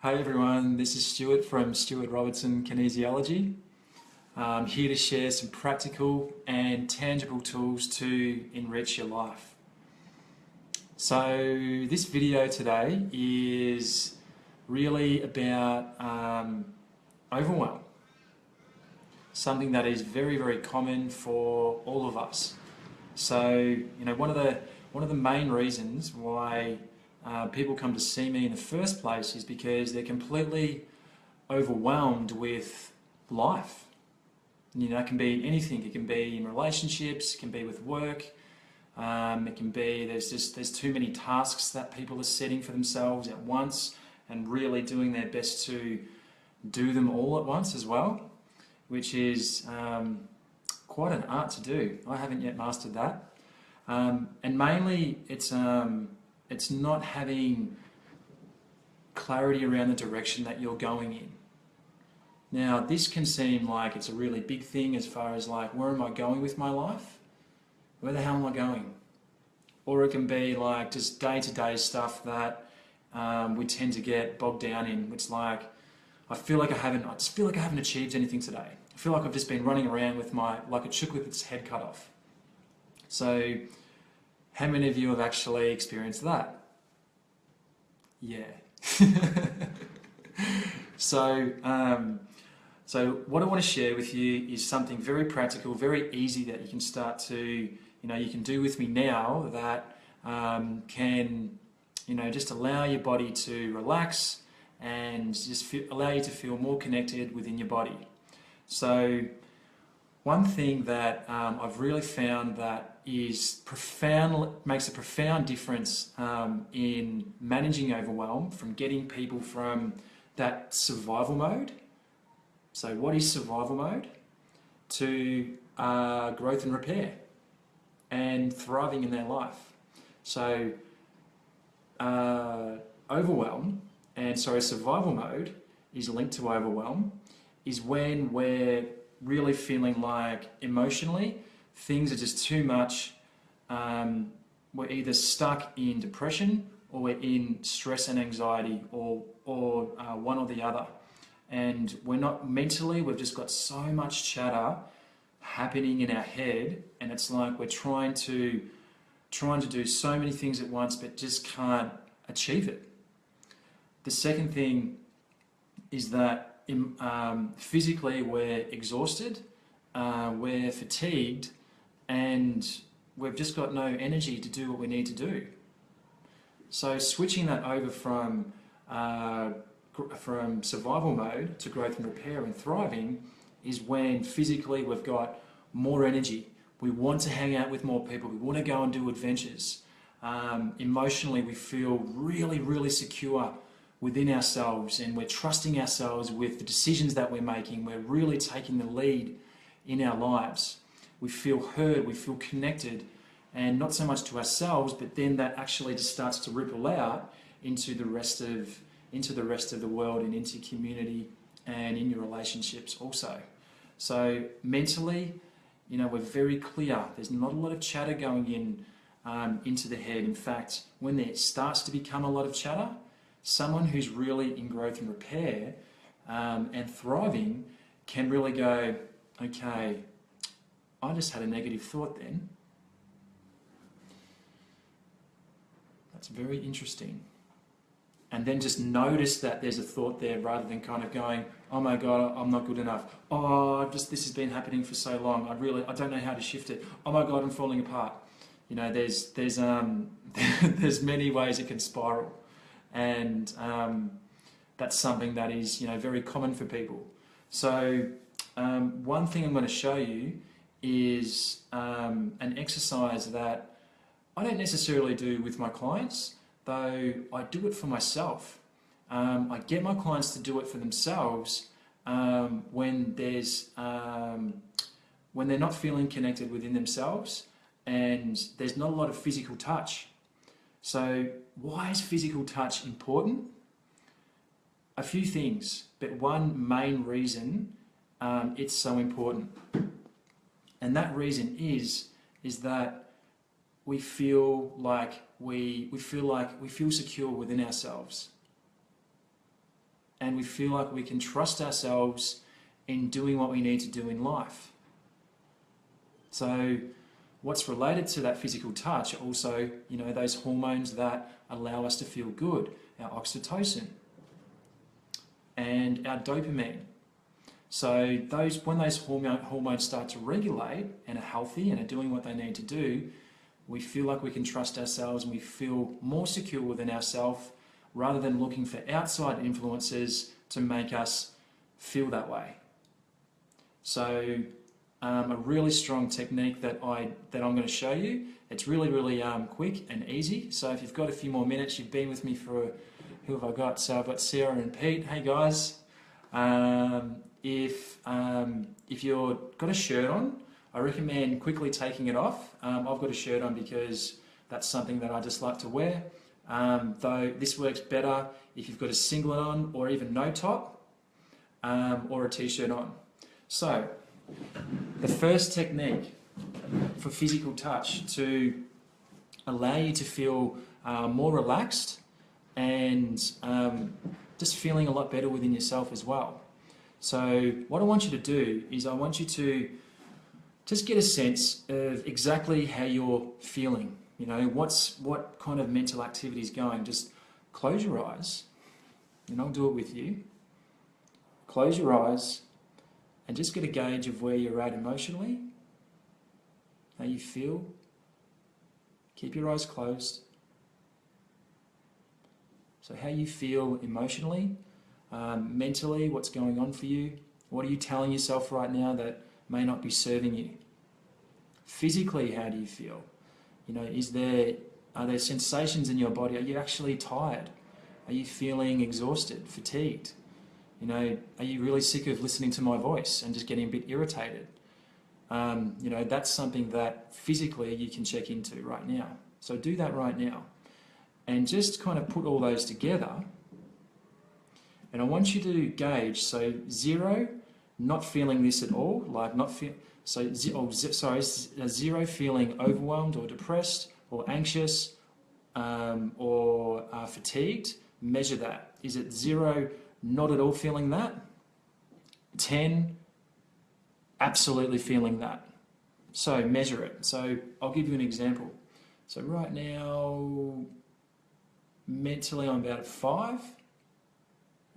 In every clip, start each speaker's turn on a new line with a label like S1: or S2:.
S1: Hi everyone, this is Stuart from Stuart Robertson Kinesiology. I'm here to share some practical and tangible tools to enrich your life. So this video today is really about overwhelm. Something that is very, very common for all of us. So, one of the main reasons why people come to see me in the first place is because they're completely overwhelmed with life. It can be in anything. It can be in relationships. It can be with work. It can be there's too many tasks that people are setting for themselves at once and really doing their best to do them all at once as well, which is quite an art to do. I haven't yet mastered that, and mainly it's not having clarity around the direction that you're going in. Now, this can seem like it's a really big thing as far as like, where am I going with my life? Where the hell am I going? Or it can be like just day-to-day stuff that we tend to get bogged down in. It's like, I just feel like I haven't achieved anything today. I feel like I've just been running around with like a chook with its head cut off. So, how many of you have actually experienced that? Yeah. So what I want to share with you is something very practical, very easy that you can start to, you can do with me now that can, just allow your body to relax and just allow you to feel more connected within your body. So one thing that I've really found that makes a profound difference in managing overwhelm, from getting people from that survival mode. So what is survival mode? To growth and repair and thriving in their life. So survival mode is linked to overwhelm, is when we're really feeling like emotionally things are just too much. We're either stuck in depression or we're in stress and anxiety, or one or the other. And we're not mentally, we've just got so much chatter happening in our head, and it's like we're trying to do so many things at once but just can't achieve it. The second thing is that physically we're exhausted, we're fatigued, and we've just got no energy to do what we need to do. So switching that over from survival mode to growth and repair and thriving is when physically we've got more energy. We want to hang out with more people. We want to go and do adventures. Emotionally, we feel really, really secure within ourselves, and we're trusting ourselves with the decisions that we're making. We're really taking the lead in our lives. We feel heard, we feel connected, and not so much to ourselves, but then that actually just starts to ripple out into the rest of the world and into community and in your relationships also. So mentally, we're very clear. There's not a lot of chatter going into the head. In fact, when there starts to become a lot of chatter, someone who's really in growth and repair and thriving can really go, okay, I just had a negative thought then. That's very interesting. And then just notice that there's a thought there, rather than kind of going, oh my God, I'm not good enough. Oh, this has been happening for so long. I don't know how to shift it. Oh my God, I'm falling apart. There's there's many ways it can spiral. And that's something that is, very common for people. So one thing I'm going to show you is an exercise that I don't necessarily do with my clients, though I do it for myself. I get my clients to do it for themselves when they're not feeling connected within themselves and there's not a lot of physical touch. So why is physical touch important? A few things, but one main reason it's so important. And that reason is that we feel like we feel secure within ourselves. and we feel like we can trust ourselves in doing what we need to do in life. So what's related to that physical touch are also, those hormones that allow us to feel good, our oxytocin and our dopamine. So when those hormones start to regulate and are healthy and are doing what they need to do, we feel like we can trust ourselves and we feel more secure within ourselves rather than looking for outside influences to make us feel that way. So a really strong technique that I'm going to show you. It's really, really quick and easy. So if you've got a few more minutes, you've been with me for, who have I got? So I've got Sarah and Pete. Hey guys. If you've got a shirt on, I recommend quickly taking it off. I've got a shirt on because that's something that I just like to wear. Though this works better if you've got a singlet on or even no top or a t-shirt on. So the first technique for physical touch to allow you to feel more relaxed and just feeling a lot better within yourself as well. So what I want you to do is I want you to just get a sense of exactly how you're feeling. What kind of mental activity is going. Just close your eyes, and I'll do it with you. Close your eyes and just get a gauge of where you're at emotionally, how you feel. Keep your eyes closed. So how you feel emotionally, mentally, what's going on for you? What are you telling yourself right now that may not be serving you? Physically, how do you feel? Are there sensations in your body? Are you actually tired? Are you feeling exhausted, fatigued? Are you really sick of listening to my voice and just getting a bit irritated? That's something that physically you can check into right now. So do that right now. And just kind of put all those together. And I want you to gauge, so 0, not feeling this at all, zero feeling overwhelmed or depressed or anxious or fatigued. Measure that. Is it 0, not at all feeling that? 10, absolutely feeling that. So measure it. So I'll give you an example. So right now, mentally I'm about at 5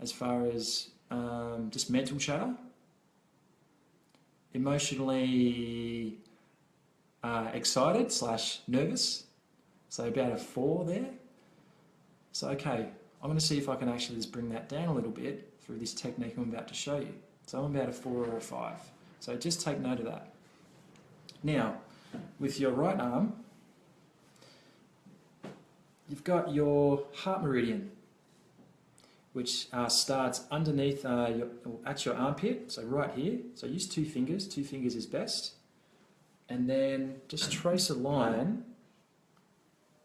S1: as far as just mental chatter. Emotionally excited / nervous, so about a 4 there. So okay, I'm going to see if I can actually just bring that down a little bit through this technique I'm about to show you. So I'm about a 4 or a 5. So just take note of that. Now, with your right arm, you've got your heart meridian, which starts underneath at your armpit, so right here. So use 2 fingers. 2 fingers is best. And then just trace a line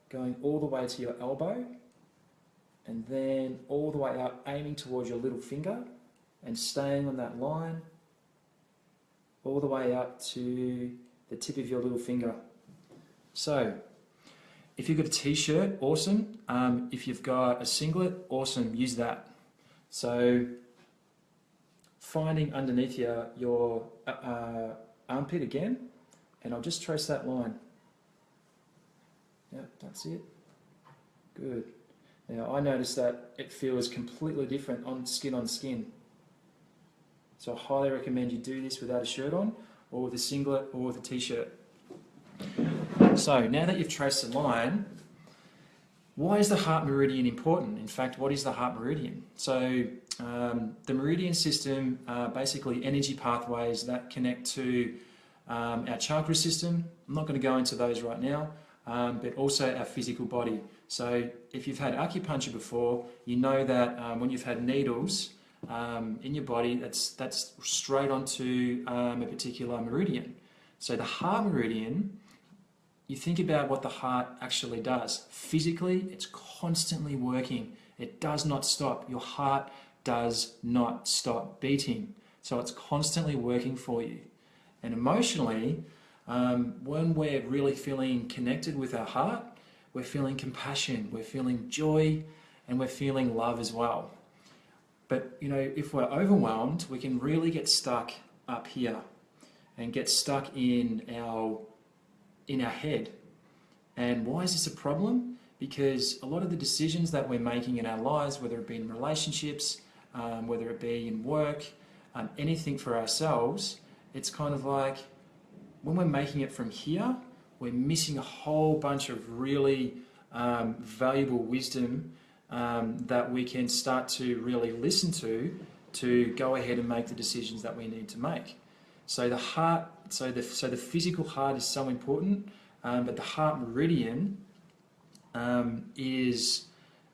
S1: going all the way to your elbow, and then all the way up, aiming towards your little finger, and staying on that line, all the way up to the tip of your little finger. So, if you've got a t-shirt, awesome. If you've got a singlet, awesome, use that. So, finding underneath your armpit again, and I'll just trace that line. Yep, that's it. Good. Now, I notice that it feels completely different on skin. So I highly recommend you do this without a shirt on, or with a singlet, or with a t-shirt. So now that you've traced the line, why is the heart meridian important? In fact, what is the heart meridian? So the meridian system are basically energy pathways that connect to our chakra system. I'm not going to go into those right now, but also our physical body. So if you've had acupuncture before, you know that when you've had needles in your body, that's straight onto a particular meridian. So the heart meridian, you think about what the heart actually does. Physically, it's constantly working. It does not stop. Your heart does not stop beating. So it's constantly working for you. And emotionally, when we're really feeling connected with our heart, we're feeling compassion, we're feeling joy, and we're feeling love as well. But you know, if we're overwhelmed, we can really get stuck up here and get stuck in our head. And why is this a problem? Because a lot of the decisions that we're making in our lives, whether it be in relationships, whether it be in work, anything for ourselves, it's kind of like when we're making it from here, we're missing a whole bunch of really valuable wisdom that we can start to really listen to go ahead and make the decisions that we need to make. So the heart, so the physical heart is so important, but the heart meridian is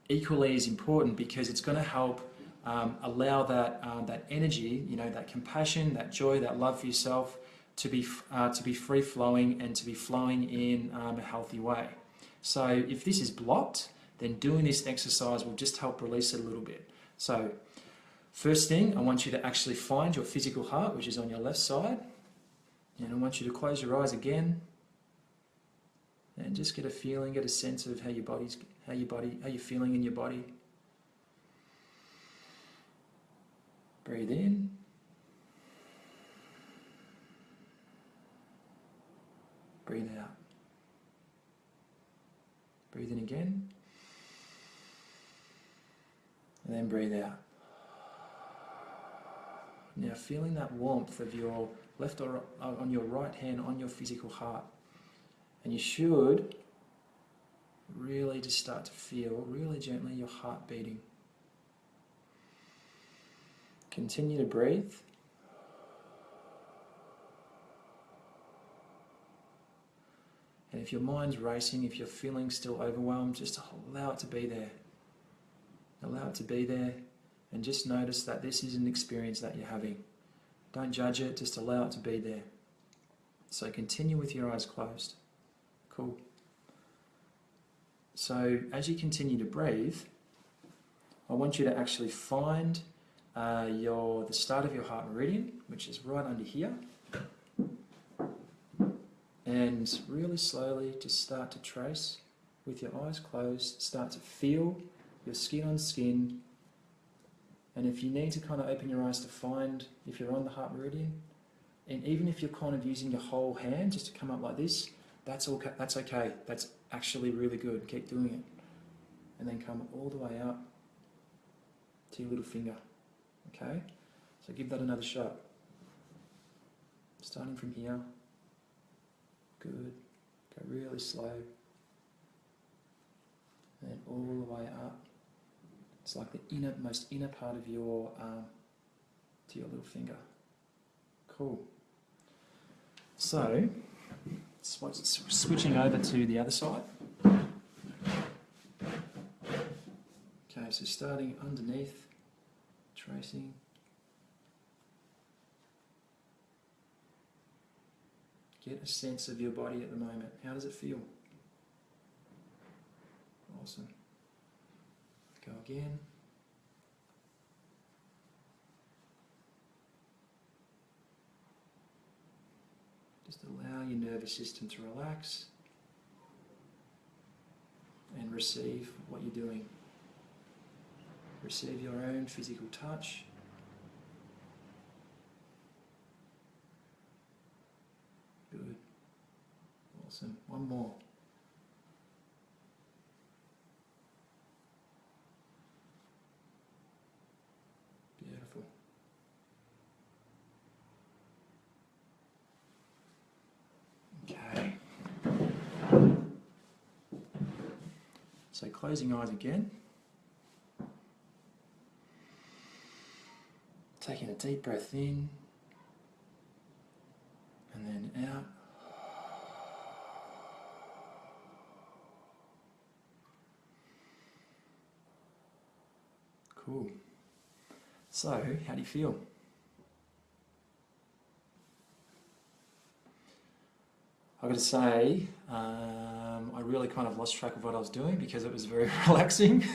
S1: equally as important, because it's going to help allow that energy, you know, that compassion, that joy, that love for yourself to be free flowing and to be flowing in a healthy way. So if this is blocked, then doing this exercise will just help release it a little bit. So first thing, I want you to actually find your physical heart, which is on your left side, and I want you to close your eyes again and just get a feeling, get a sense of how you're feeling in your body. Breathe in. Breathe out. Breathe in again. And then breathe out. Now feeling that warmth of your left or on your right hand on your physical heart. And you should really just start to feel really gently your heart beating. Continue to breathe. And if your mind's racing, if you're feeling still overwhelmed, just allow it to be there. Allow it to be there, and just notice that this is an experience that you're having. Don't judge it, just allow it to be there. So continue with your eyes closed. Cool. So as you continue to breathe, I want you to actually find the start of your heart meridian, which is right under here. And really slowly just start to trace with your eyes closed, start to feel your skin on skin. And if you need to kind of open your eyes to find if you're on the heart meridian, and even if you're kind of using your whole hand just to come up like this, that's okay. That's actually really good. Keep doing it. And then come all the way up to your little finger. Okay? So give that another shot. Starting from here. Good. Go really slow. And then all the way up. It's like the most inner part of your arm to your little finger. Cool. So, switching over to the other side. Okay, so starting underneath, tracing. Get a sense of your body at the moment. How does it feel? Awesome. Go again. Just allow your nervous system to relax and receive what you're doing. Receive your own physical touch. Good. Awesome. One more. Beautiful. Okay. So closing eyes again. Taking a deep breath in and then out. Cool. So, how do you feel? I've got to say, I really kind of lost track of what I was doing because it was very relaxing.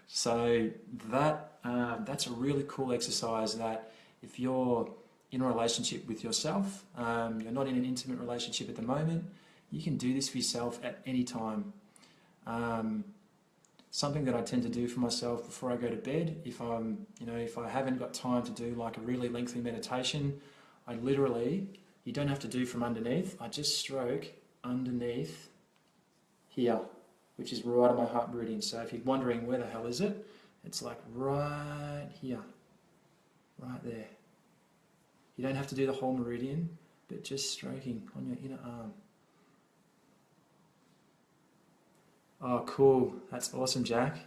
S1: So that's a really cool exercise that if you're in a relationship with yourself, you're not in an intimate relationship at the moment, you can do this for yourself at any time. something that I tend to do for myself before I go to bed. If if I haven't got time to do like a really lengthy meditation, I literally, you don't have to do from underneath, I just stroke underneath here, which is right on my heart meridian. So if you're wondering where the hell is it, it's like right here, right there. You don't have to do the whole meridian, but just stroking on your inner arm. Oh, cool. That's awesome, Jack.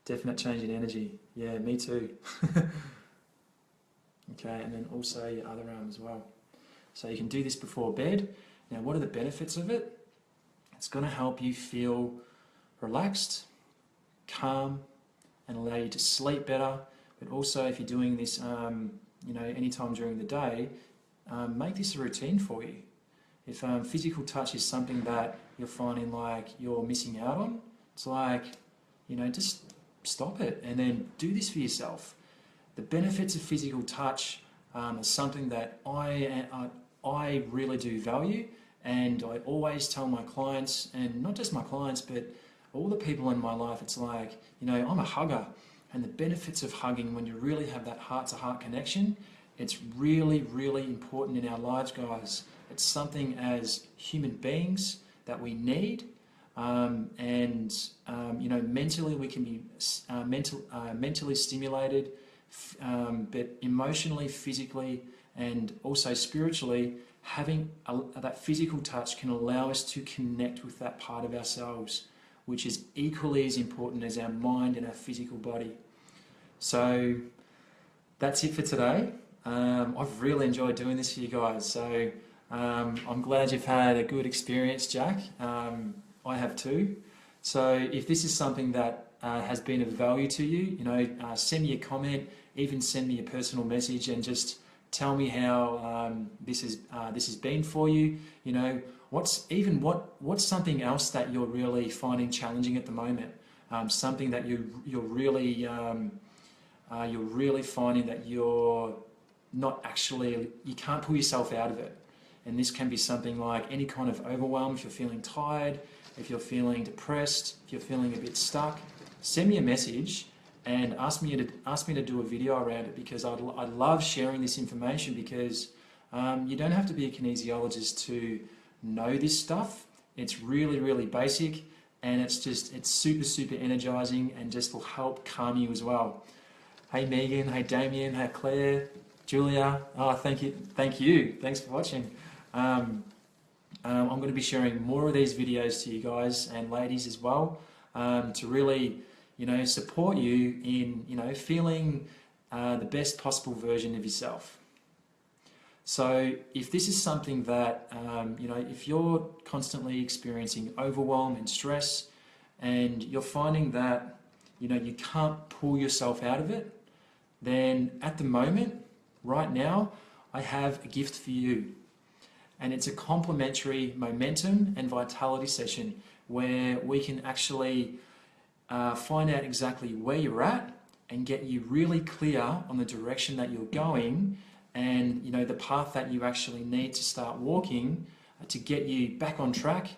S1: Definite change in energy. Yeah, me too. Okay, and then also your other arm as well. So you can do this before bed. Now, what are the benefits of it? It's going to help you feel relaxed, calm, and allow you to sleep better. But also, if you're doing this, anytime during the day, make this a routine for you. If physical touch is something that you're finding like you're missing out on, it's like, just stop it and then do this for yourself. The benefits of physical touch are something that I really do value, and I always tell my clients, and not just my clients, but all the people in my life, it's like, I'm a hugger, and the benefits of hugging when you really have that heart-to-heart connection, it's really, really important in our lives, guys. It's something as human beings that we need, mentally we can be mentally stimulated, but emotionally, physically, and also spiritually, having that physical touch can allow us to connect with that part of ourselves, which is equally as important as our mind and our physical body. So that's it for today. I've really enjoyed doing this for you guys. So I'm glad you've had a good experience, Jack. I have too. So if this is something that has been of value to you, send me a comment, even send me a personal message, and just tell me how this has been for you. What's something else that you're really finding challenging at the moment? Something that you're really finding that you're not actually, you can't pull yourself out of it. And this can be something like any kind of overwhelm. If you're feeling tired, if you're feeling depressed, if you're feeling a bit stuck, send me a message and ask me to do a video around it, because I love sharing this information, because you don't have to be a kinesiologist to know this stuff. It's really, really basic, and it's super, super energizing, and just will help calm you as well. Hey Megan, hey Damien, hey Claire, Julia, thank you, thanks for watching. I'm going to be sharing more of these videos to you guys and ladies as well, to really, support you in, feeling the best possible version of yourself. So if this is something that, if you're constantly experiencing overwhelm and stress, and you're finding that, you can't pull yourself out of it, then at the moment, right now, I have a gift for you. And it's a complimentary momentum and vitality session where we can actually find out exactly where you're at and get you really clear on the direction that you're going, and the path that you actually need to start walking to get you back on track,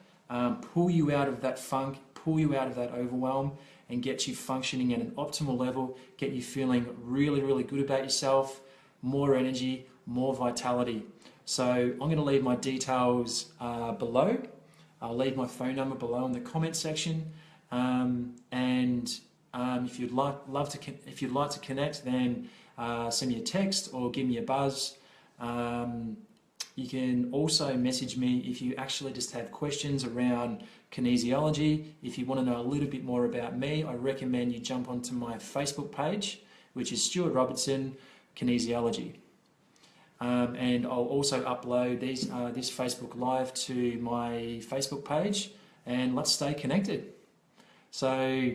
S1: pull you out of that funk, pull you out of that overwhelm, and get you functioning at an optimal level, get you feeling really, really good about yourself, more energy, more vitality. So I'm going to leave my details below. I'll leave my phone number below in the comment section. If you'd like to connect, then send me a text or give me a buzz. You can also message me if you actually just have questions around kinesiology. If you want to know a little bit more about me, I recommend you jump onto my Facebook page, which is Stuart Robertson Kinesiology. And I'll also upload this Facebook Live to my Facebook page, and let's stay connected. So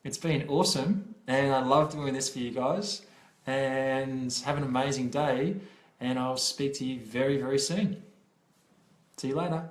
S1: it's been awesome, and I love doing this for you guys, and have an amazing day, and I'll speak to you very, very soon. See you later.